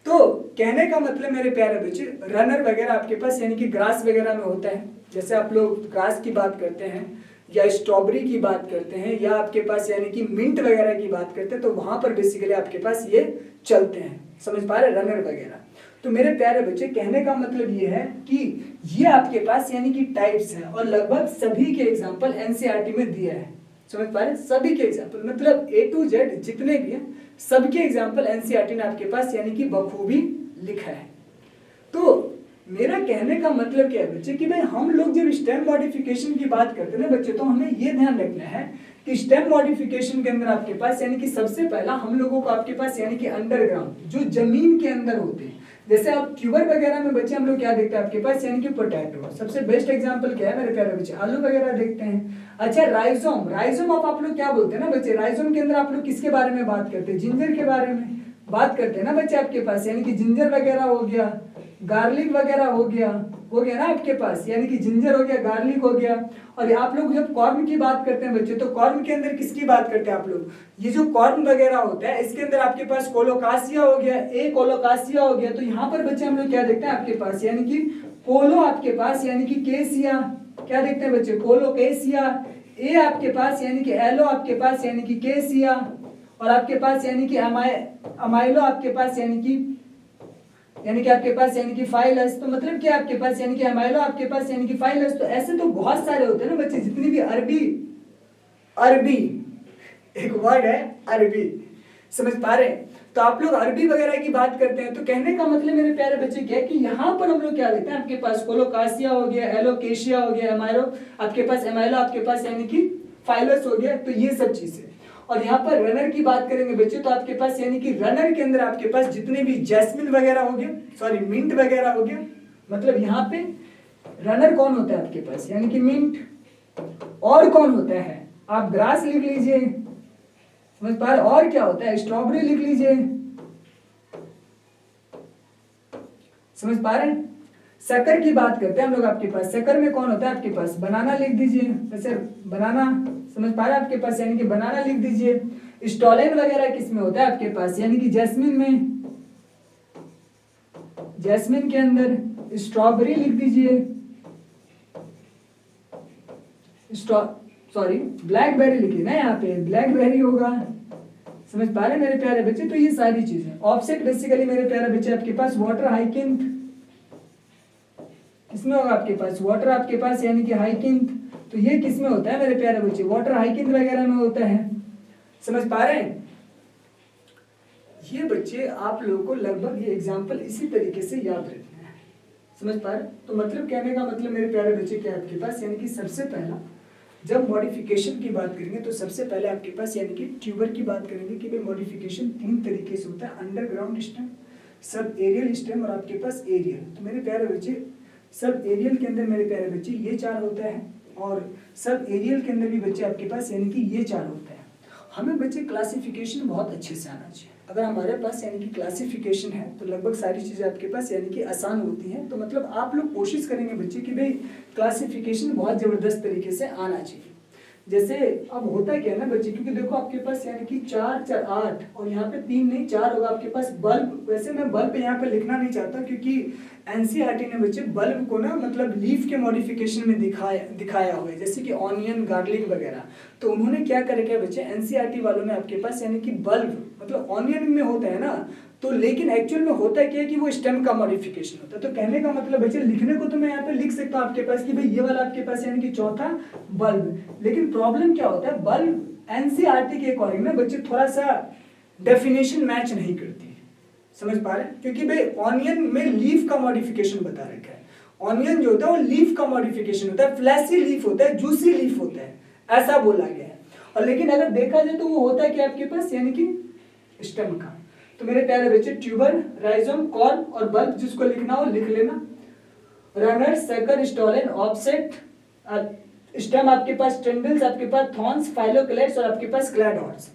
तो कहने का मतलब मेरे प्यारे बच्चे रनर वगैरह आपके पास यानी कि ग्रास वगैरह में होता है, जैसे आप लोग ग्रास की बात करते हैं या स्ट्रॉबेरी की बात करते हैं या आपके पास यानी कि मिंट वगैरह की बात करते हैं, तो वहां पर बेसिकली आपके पास ये चलते हैं, समझ पा रहे, रनर वगैरह। तो मेरे प्यारे बच्चे कहने का मतलब ये है कि ये आपके पास यानी कि टाइप्स है, और लगभग सभी के एग्जाम्पल एनसीईआरटी में दिया है, समझ पा रहे, सभी के एग्जाम्पल, मतलब A to Z जितने भी हैं सबके एग्जाम्पल एनसीईआरटी ने आपके पास यानी कि बखूबी लिखा है। तो मेरा कहने का मतलब क्या है बच्चे कि भाई हम लोग जब स्टेम मॉडिफिकेशन की बात करते हैं ना बच्चे, तो हमें ये ध्यान रखना है कि स्टेम मॉडिफिकेशन के अंदर आपके पास यानी कि सबसे पहला हम लोगों को आपके पास यानी कि अंडरग्राउंड जो जमीन के अंदर होते हैं, जैसे आप ट्यूबर वगैरह में बच्चे हम लोग क्या देखते हैं आपके पास यानी कि पोटैटो, सबसे बेस्ट एग्जांपल क्या है मेरे प्यारे बच्चे, आलू वगैरह देखते हैं। अच्छा राइजोम, राइजोम आप लोग क्या बोलते हैं ना बच्चे, राइजोम के अंदर आप लोग किसके बारे में बात करते हैं, जिंजर के बारे में बात करते हैं ना बच्चे आपके पास, यानी कि जिंजर वगैरह हो गया, गार्लिक वगैरह हो गया ना आपके पास, यानी कि जिंजर हो गया, गार्लिक हो गया। और आप लोग जब कॉर्न की बात करते हैं बच्चे, तो कॉर्न के अंदर किसकी बात करते हैं आप लोग, ये जो कॉर्न वगैरह होता है इसके अंदर आपके पास कोलोकासिया हो गया, ए कोलोकासिया हो गया। तो यहाँ पर बच्चे हम लोग क्या देखते हैं आपके पास, यानी कि कोलो आपके पास यानी कि केसिया, क्या देखते हैं बच्चे, कोलोकेसिया। ए आपके पास यानी कि एलो आपके पास यानी कि केसिया, और आपके पास यानी कि अमाइलो आपके पास यानी कि आपके पास यानी कि फाइलस। तो मतलब क्या आपके पास यानी कि अमाइलो आपके पास यानी कि फाइलस। तो ऐसे तो बहुत सारे होते हैं ना बच्चे, जितनी भी अरबी एक वर्ड है अरबी, समझ पा रहे हैं। तो आप लोग अरबी वगैरह की बात करते हैं, तो कहने का मतलब मेरे प्यारे बच्चे क्या है कि यहाँ पर हम लोग क्या देखते हैं आपके पास कोलोकासिया हो गया, एलोकेशिया हो गया, अमाइलो आपके पास यानी कि फाइलस हो गया। तो ये सब चीजें, और यहाँ पर रनर की बात करेंगे बच्चे, तो आपके पास यानी कि रनर के अंदर आपके पास जितने भी जैस्मिन वगैरह हो गया, सॉरी मिंट वगैरह हो गया, मतलब यहाँ पे रनर कौन होता है आपके पास यानी कि मिंट, और कौन होता है आप ग्रास लिख लीजिए, समझ पा रहे, और क्या होता है स्ट्रॉबेरी लिख लीजिए, समझ पा रहे हैं? शक्कर की बात करते हैं हम लोग आपके पास, शक्कर में कौन होता है आपके पास, बनाना लिख दीजिए वैसे, बनाना, समझ पा रहे हैं आपके पास, यानी कि बनाना लिख दीजिए। स्टोलेन वगैरह किस में होता है आपके पास, यानी कि जैस्मिन में, जैस्मिन के अंदर। स्ट्रॉबेरी लिख दीजिए, सॉरी ब्लैकबेरी लिखिए ना, यहाँ पे ब्लैकबेरी होगा। समझ पा रहे मेरे प्यारे बच्चे? तो ये सारी चीजें। ऑफसेट बेसिकली मेरे प्यारे बच्चे आपके पास वाटर हाइकिंथ, किसमें होगा आपके पास, वाटर आपके पास यानी कि हाइकिंथ, तो ये किसमें होता है मेरे प्यारे बच्चे, वाटर हाइकिंथ वगैरह में होता है। समझ पा रहे हैं? ये बच्चे आप लोगों को लगभग ये एग्जाम्पल इसी तरीके से याद रखना है। समझ पा रहे? तो मतलब कहने का मतलब मेरे प्यारे बच्चे क्या आपके पास, यानी कि सबसे पहला जब मॉडिफिकेशन की बात करेंगे तो सबसे पहले आपके पास यानी कि ट्यूबर की बात करेंगे कि भाई मॉडिफिकेशन 3 तरीके से होता है, underground stem, sub aerial stem और आपके पास एरियल। तो मेरे प्यारे बच्चे सब एरियल के अंदर मेरे प्यारे बच्चे ये 4 होता है और सब एरियल के अंदर भी बच्चे आपके पास यानी कि ये 4 होता है। हमें बच्चे क्लासिफिकेशन बहुत अच्छे से आना चाहिए। अगर हमारे पास यानी कि क्लासिफिकेशन है तो लगभग सारी चीज़ें आपके पास यानी कि आसान होती हैं। तो मतलब आप लोग कोशिश करेंगे बच्चे कि भाई क्लासिफिकेशन बहुत ज़बरदस्त तरीके से आना चाहिए। जैसे अब होता क्या है ना बच्चे, क्योंकि देखो आपके पास यानी कि 4 4 8 और यहाँ पे 3 नहीं 4 होगा आपके पास बल्ब। वैसे मैं बल्ब यहाँ पे लिखना नहीं चाहता क्योंकि एनसीईआरटी ने बच्चे बल्ब को ना मतलब लीफ के मॉडिफिकेशन में दिखाया हुआ है, जैसे कि ऑनियन, गार्लिक वगैरह। तो उन्होंने क्या करके बच्चे एनसीईआरटी वालों ने आपके पास यानी कि बल्ब मतलब ऑनियन में होता है ना, तो लेकिन एक्चुअल में होता क्या है कि वो स्टेम का मॉडिफिकेशन होता है। तो कहने का मतलब बच्चे लिखने को तो मैं यहाँ पे लिख सकता हूँ आपके पास कि भाई ये वाला आपके पास यानी कि चौथा बल्ब, लेकिन प्रॉब्लम क्या होता है बल्ब एनसीईआरटी के अकॉर्डिंग ना बच्चे थोड़ा सा डेफिनेशन मैच नहीं करती। समझ पा रहे हैं? क्योंकि भाई ऑनियन में लीफ का मॉडिफिकेशन बता रखा है। ऑनियन जो होता है वो लीफ का मॉडिफिकेशन होता है, फ्लैशी लीफ होता है, जूसी लीफ होता है, ऐसा बोला गया है। और लेकिन अगर देखा जाए तो वो होता है कि आपके पास यानी कि स्टेम का। तो मेरे प्यारे बच्चे ट्यूबर, राइजोम, कॉर्न और बल्ब जिसको लिखना हो लिख लेना। Runner, sucker, stolen, offset, stem आपके पास, टेंडल्स आपके पास, थॉर्न्स, फाइलोक्लेट्स और आपके पास क्लैडोर्स।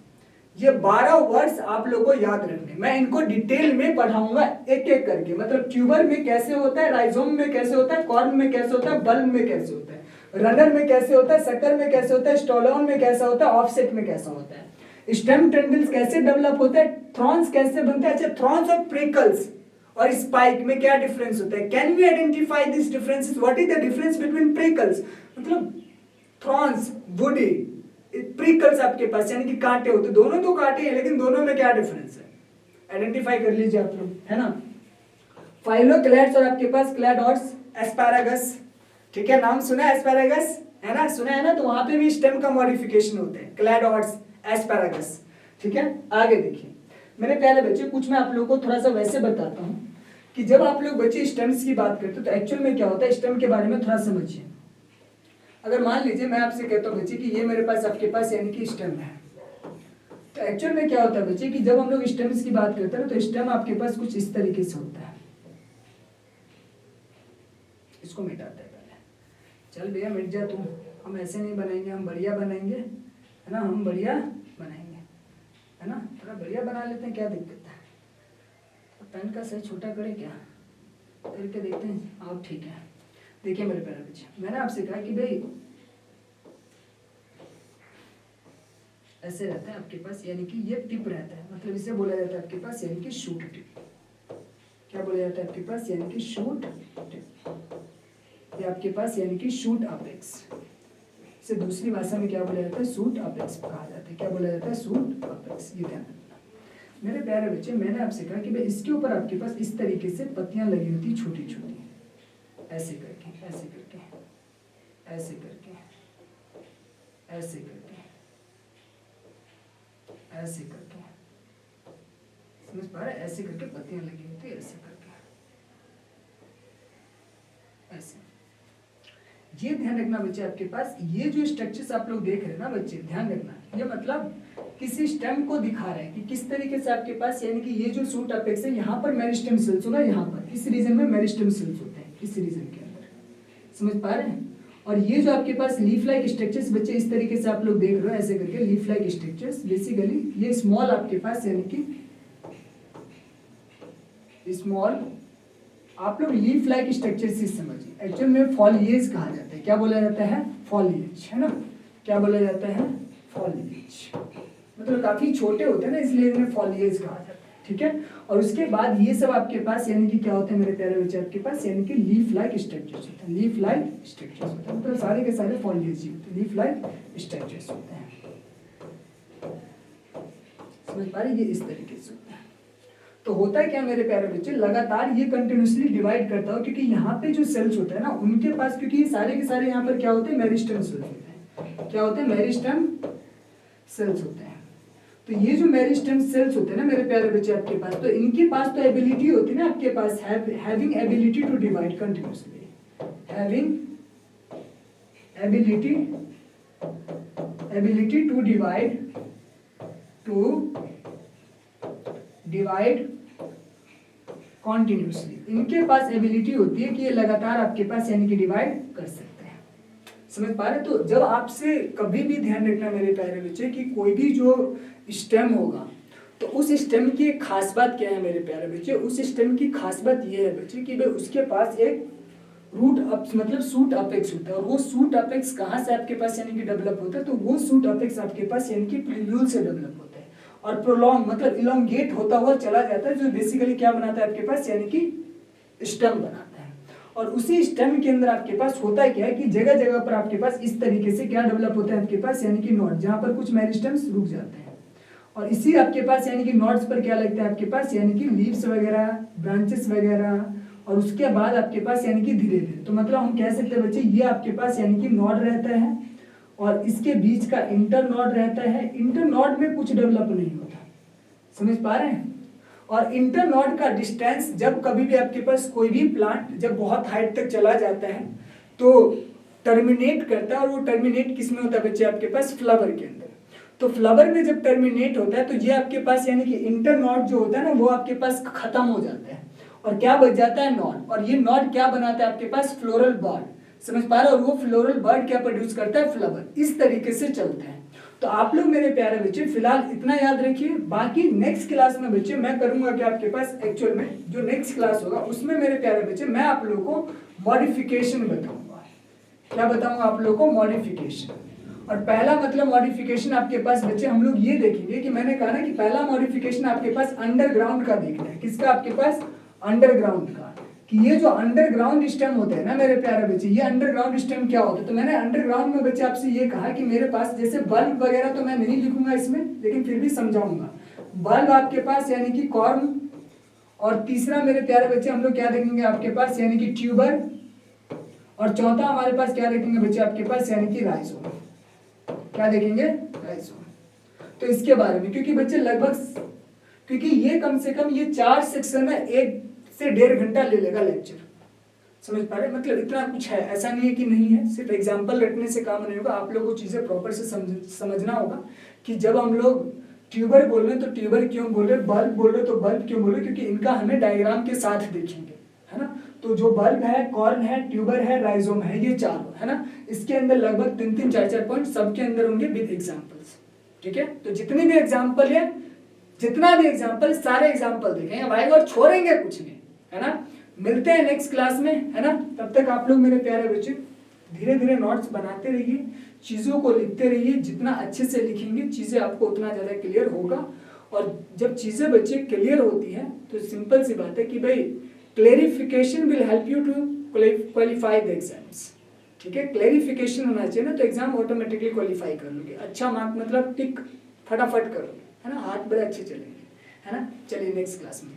ये 12 वर्ड्स आप लोगों को याद रखने। मैं इनको डिटेल में पढ़ाऊंगा एक एक करके, मतलब ट्यूबर में कैसे होता है, राइजोम में कैसे होता है, कॉर्न में कैसे होता है, बल्ब में कैसे होता है, रनर में कैसे होता है, सकर में कैसे होता है, स्टोलोन में कैसा होता है, ऑफसेट में कैसा होता है, स्टेम टेंडल्स कैसे डेवलप होता है, थ्रॉन्स कैसे बनते हैं। अच्छा, थ्रॉन्स और प्रिकल्स और स्पाइक में क्या डिफरेंस होता है? Can we identify this differences? What is the difference between prickles? मतलब थ्रॉन्स वुडी, प्रिकल्स आपके पास यानी कि कांटे होते, दोनों तो कांटे हैं लेकिन दोनों में क्या डिफरेंस है, आइडेंटिफाई कर लीजिए आप लोग, है ना। फाइलोक्लेट्स और आपके पास क्लैडोर्स, एस्पैरागस, ठीक है, नाम सुना है एस्पैरागस, है ना, सुना है ना। तो वहां पे भी स्टेम का मॉडिफिकेशन होते हैं, क्लैडोर्स, एस्पैरागस, ठीक है। आगे देखिए मेरे प्यारे बच्चे, कुछ मैं आप लोगों को थोड़ा सा वैसे बताता हूँ कि जब आप लोग बच्चे स्टेम्स की बात करते हो तो एक्चुअल में क्या होता है, स्टेम के बारे में थोड़ा समझिए। अगर मान लीजिए मैं आपसे कहता हूँ बच्चे कि ये मेरे पास आपके पास यानी कि स्टेम है, तो एक्चुअल में क्या होता है बच्चे कि जब हम लोग स्टेम्स की बात करते हैं ना तो स्टेम आपके पास कुछ इस तरीके से होता है। इसको मिटाते हैं पहले, चल भैया मिट जा तुम, हम ऐसे नहीं बनाएंगे, हम बढ़िया बनाएंगे, है ना, हम बढ़िया बनाएंगे, है ना, थोड़ा बढ़िया बना लेते हैं, क्या दिक्कत है। तो पेन का साइज छोटा करे क्या, करके देखते हैं। आप ठीक है, देखिए मेरे प्यारे बच्चे, मैंने आपसे कहा कि भाई ऐसे रहता है आपके पास यानी कि ये टिप रहता है, मतलब इसे बोला जाता है आपके पास यानी कि शूट टिप। क्या बोला जाता है आपके पास यानी कि शूट टिप, ये आपके पास यानी कि शूट अपेक्स। इसे दूसरी भाषा में क्या बोला जाता है, शूट अपेक्स कहा जाता है। क्या बोला जाता है, शूट अपेक्स, ये ध्यान रखना मेरे प्यारे बच्चे। मैंने आपसे कहा कि भाई इसके ऊपर आपके पास इस तरीके से पत्तियां लगी होती छोटी छोटी, ऐसे करके, ऐसे करके, ऐसे करके, ऐसे करके, ऐसे करके, समझ पा रहे, ऐसे करके पत्तियां लगी होती, ऐसे करके, ऐसे। ये ध्यान रखना बच्चे, आपके पास ये जो स्ट्रक्चर्स आप लोग देख रहे हैं ना बच्चे, ध्यान रखना, ये मतलब किसी स्टेम को दिखा रहे हैं कि किस तरीके से आपके पास यानी कि ये जो शूट अपेक्स है, यहाँ पर मेरिस्टेम सेल्स होगा, यहाँ पर इस रीजन में मेरिस्टेम सेल्स होते हैं, इस रीजन के अंदर, समझ पा रहे हैं। और ये जो आपके पास लीफ लाइक स्ट्रक्चर्स बच्चे इस तरीके से आप लोग देख रहे हो, ऐसे करके लीफ लाइक स्ट्रक्चर्स, बेसिकली ये स्मॉल आपके पास यानी कि स्मॉल आप लोग लीफ लाइक स्ट्रक्चर से समझिए। एक्चुअल में फॉलिएज कहा जाता है। क्या बोला जाता है? फॉलिएज, है ना। क्या बोला जाता है? फॉलिएज। मतलब काफी छोटे होते हैं ना, इसलिए इन्हें फॉलिएज कहा जाता है, ठीक है। और उसके बाद ये सब आपके पास यानी कि क्या होते हैं मेरे प्यारे बच्चे, आपके पास यानी कि लीफ लाइक स्ट्रक्चर्स होते हैं। लीफ लाइक स्ट्रक्चर्स होते हैं, मतलब सारे के सारे फॉलिएज ही होते हैं, लीफ लाइक स्ट्रक्चर्स होते हैं। समझ पा रहे? ये इस तरीके से होता है। तो होता है क्या मेरे प्यारे बच्चे, लगातार ये कंटिन्यूसली डिवाइड करता हो, क्योंकि यहाँ पे जो सेल्स होते हैं ना उनके पास, क्योंकि ये सारे के सारे यहाँ पर क्या होते हैं, मेरिस्टेम सेल्स होते हैं। क्या होते हैं? मेरिस्टेम सेल्स होते हैं। तो ये जो मेरिस्टेम सेल्स होते हैं ना मेरे प्यारे बच्चे आपके पास, तो इनके पास तो एबिलिटी होती है ना आपके पास, having ability to divide continuously, having ability to divide continuously. इनके पास एबिलिटी होती है कि ये लगातार आपके पास यानी कि डिवाइड कर सकते हैं। समझ पा रहे? तो जब आपसे कभी भी ध्यान रखना मेरे प्यारे बच्चे कि कोई भी जो स्टेम होगा तो उस स्टेम की एक खास बात क्या है मेरे प्यारे बच्चे, उस स्टेम की खास बात ये है बच्चे कि भाई उसके पास एक रूट अप मतलब सूट अपेक्स होता है। और वो सूट अपेक्स कहाँ से आपके पास यानी कि डेवलप होता है, तो वो सूट अपेक्स आपके पास यानी कि प्रिल्यूल से डेवलप होता है और प्रोलॉन्ग मतलब इलोंगेट होता हुआ चला जाता है, जो बेसिकली क्या बनाता है आपके पास यानी कि स्टेम बनाता है। और उसी स्टेम के अंदर आपके पास होता क्या है कि जगह जगह पर आपके पास इस तरीके से क्या डेवलप होता है आपके पास यानी कि नॉड, जहां पर कुछ मेरिस्टेम्स रुक जाते हैं। और इसी आपके पास यानी कि नॉड्स पर क्या लगता है आपके पास यानी कि लीव्स वगैरह, ब्रांचेस वगैरह, और उसके बाद आपके पास यानी कि धीरे धीरे, तो मतलब हम कह सकते हैं बच्चे ये आपके पास यानी कि नॉड रहता है और इसके बीच का इंटर नॉड रहता है। इंटर नॉड में कुछ डेवलप नहीं होता। समझ पा रहे हैं? और इंटर नॉड का डिस्टेंस जब कभी भी आपके पास कोई भी प्लांट जब बहुत हाइट तक चला जाता है तो टर्मिनेट करता है, और वो टर्मिनेट किस में होता है बच्चे आपके पास? फ्लावर के अंदर। तो फ्लावर में जब टर्मिनेट होता है तो ये आपके पास यानी कि इंटर नॉड जो होता है ना वो आपके पास खत्म हो जाता है और क्या बच जाता है? नॉड। और ये नॉड क्या बनाता है आपके पास? Floral bird. समझ पा रहे हो? और वो फ्लोरल बर्ड क्या प्रोड्यूस करता है? फ्लावर। इस तरीके से चलता है। तो आप लोग मेरे प्यारे बच्चे फिलहाल इतना याद रखिए, बाकी नेक्स्ट क्लास में बच्चे मैं करूंगा कि आपके पास एक्चुअल में जो नेक्स्ट क्लास होगा उसमें मेरे प्यारे बच्चे मैं आप लोगों को मॉडिफिकेशन बताऊंगा। क्या बताऊंगा आप लोगों को? मॉडिफिकेशन। और पहला मतलब मॉडिफिकेशन आपके पास बच्चे हम लोग ये देखेंगे कि मैंने कहा ना कि पहला मॉडिफिकेशन आपके पास अंडरग्राउंड का देखना है। किसका? आपके पास अंडरग्राउंड का। कि ये जो अंडरग्राउंड स्टेम होते हैं ना मेरे प्यारे बच्चे, ये अंडरग्राउंड स्टेम क्या होता है? तो मैंने अंडरग्राउंड में बच्चे आपसे ये कहा कि मेरे पास जैसे बल्ब वगैरह तो मैं नहीं लिखूंगा इसमें, लेकिन फिर भी समझाऊंगा। बल्ब आपके पास यानी कि कॉर्म, और तीसरा मेरे प्यारे बच्चे हम लोग क्या देखेंगे आपके पास यानी कि ट्यूबर, और चौथा हमारे पास क्या देखेंगे बच्चे आपके पास यानी कि राइजोम। क्या देखेंगे? राइजोम। तो इसके बारे में क्योंकि बच्चे लगभग, क्योंकि ये कम से कम ये 4 सेक्शन है, 1 से 1.5 घंटा ले लेगा लेक्चर। समझ पा रहे? मतलब इतना कुछ है, ऐसा नहीं है कि नहीं है, सिर्फ एग्जाम्पल रखने से काम नहीं होगा। आप लोगों को चीजें प्रॉपर से समझना होगा कि जब हम लोग ट्यूबर बोल रहे हैं तो ट्यूबर क्यों बोल रहे, बल्ब बोल रहे तो बल्ब क्यों बोल रहे, क्योंकि इनका हमें डायग्राम के साथ देखेंगे, है ना। तो जो बल्ब है, कॉर्न है, ट्यूबर है, राइजोम है, ये चारों, है ना। इसके अंदर लगभग 3-3, 4-4 पॉइंट सबके अंदर होंगे विद एग्जाम्पल्स। ठीक है, तो जितने भी एग्जाम्पल है, जितना भी एग्जाम्पल, सारे एग्जाम्पल देखेंगे भाई, और छोड़ेंगे कुछ नहीं, है ना। मिलते हैं नेक्स्ट क्लास में, है ना। तब तक आप लोग मेरे प्यारे बच्चे धीरे धीरे नोट्स बनाते रहिए, चीजों को लिखते रहिए। जितना अच्छे से लिखेंगे चीजें आपको उतना ज्यादा क्लियर होगा। और जब चीजें बच्चे क्लियर होती हैं तो सिंपल सी बात है कि भाई clarification will help you to qualify the exams. ठीक है, क्लेरिफिकेशन होना चाहिए ना, तो एग्जाम ऑटोमेटिकली क्वालिफाई कर लोगे। अच्छा मार्क मतलब टिक फटाफट करोगे, है ना, हाथ बड़े अच्छे चलेंगे, है ना। चलिए नेक्स्ट क्लास में।